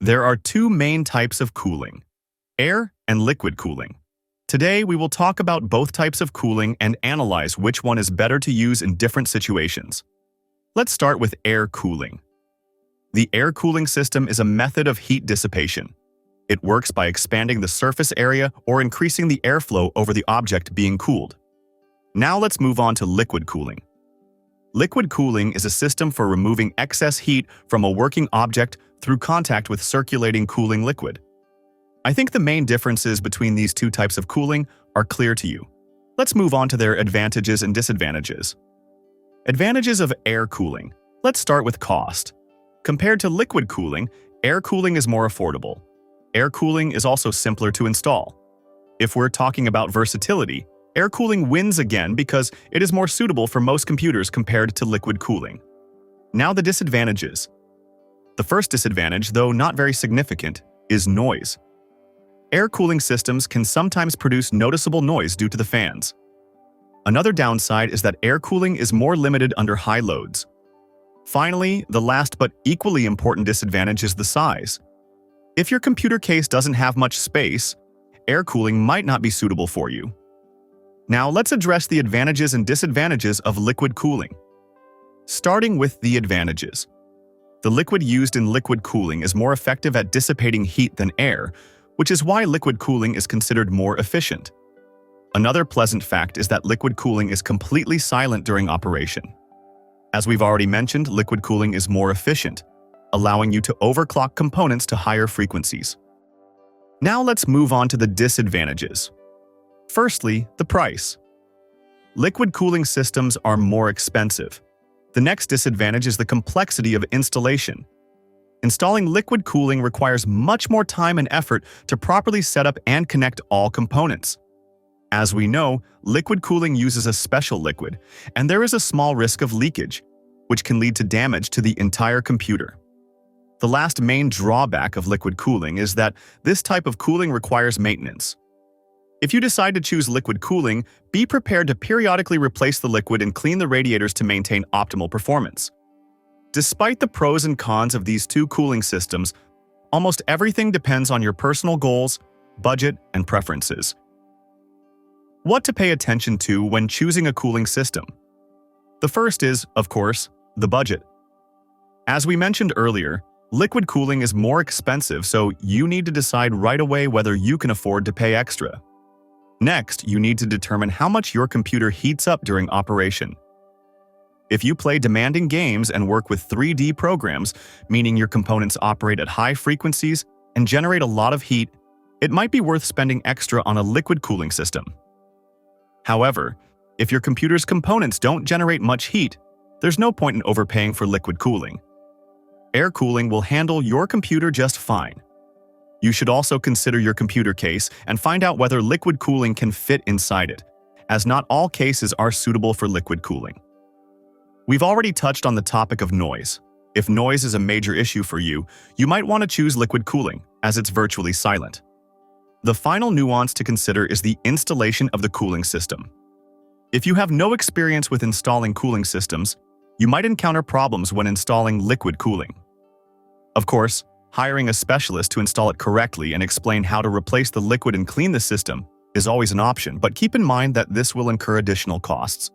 There are two main types of cooling: air and liquid cooling. Today, we will talk about both types of cooling and analyze which one is better to use in different situations. Let's start with air cooling. The air cooling system is a method of heat dissipation. It works by expanding the surface area or increasing the airflow over the object being cooled. Now let's move on to liquid cooling. Liquid cooling is a system for removing excess heat from a working object through contact with circulating cooling liquid. I think the main differences between these two types of cooling are clear to you. Let's move on to their advantages and disadvantages. Advantages of air cooling. Let's start with cost. Compared to liquid cooling, air cooling is more affordable. Air cooling is also simpler to install. If we're talking about versatility, air cooling wins again because it is more suitable for most computers compared to liquid cooling. Now the disadvantages. The first disadvantage, though not very significant, is noise. Air cooling systems can sometimes produce noticeable noise due to the fans. Another downside is that air cooling is more limited under high loads. Finally, the last but equally important disadvantage is the size. If your computer case doesn't have much space, air cooling might not be suitable for you. Now let's address the advantages and disadvantages of liquid cooling. Starting with the advantages. The liquid used in liquid cooling is more effective at dissipating heat than air, which is why liquid cooling is considered more efficient. Another pleasant fact is that liquid cooling is completely silent during operation. As we've already mentioned, liquid cooling is more efficient, allowing you to overclock components to higher frequencies. Now let's move on to the disadvantages. Firstly, the price. Liquid cooling systems are more expensive. The next disadvantage is the complexity of installation. Installing liquid cooling requires much more time and effort to properly set up and connect all components. As we know, liquid cooling uses a special liquid, and there is a small risk of leakage, which can lead to damage to the entire computer. The last main drawback of liquid cooling is that this type of cooling requires maintenance. If you decide to choose liquid cooling, be prepared to periodically replace the liquid and clean the radiators to maintain optimal performance. Despite the pros and cons of these two cooling systems, almost everything depends on your personal goals, budget, and preferences. What to pay attention to when choosing a cooling system? The first is, of course, the budget. As we mentioned earlier, liquid cooling is more expensive, so you need to decide right away whether you can afford to pay extra. Next, you need to determine how much your computer heats up during operation. If you play demanding games and work with 3D programs, meaning your components operate at high frequencies and generate a lot of heat, it might be worth spending extra on a liquid cooling system. However, if your computer's components don't generate much heat, there's no point in overpaying for liquid cooling. Air cooling will handle your computer just fine. You should also consider your computer case and find out whether liquid cooling can fit inside it, as not all cases are suitable for liquid cooling. We've already touched on the topic of noise. If noise is a major issue for you, you might want to choose liquid cooling, as it's virtually silent. The final nuance to consider is the installation of the cooling system. If you have no experience with installing cooling systems, you might encounter problems when installing liquid cooling. Of course, hiring a specialist to install it correctly and explain how to replace the liquid and clean the system is always an option, but keep in mind that this will incur additional costs.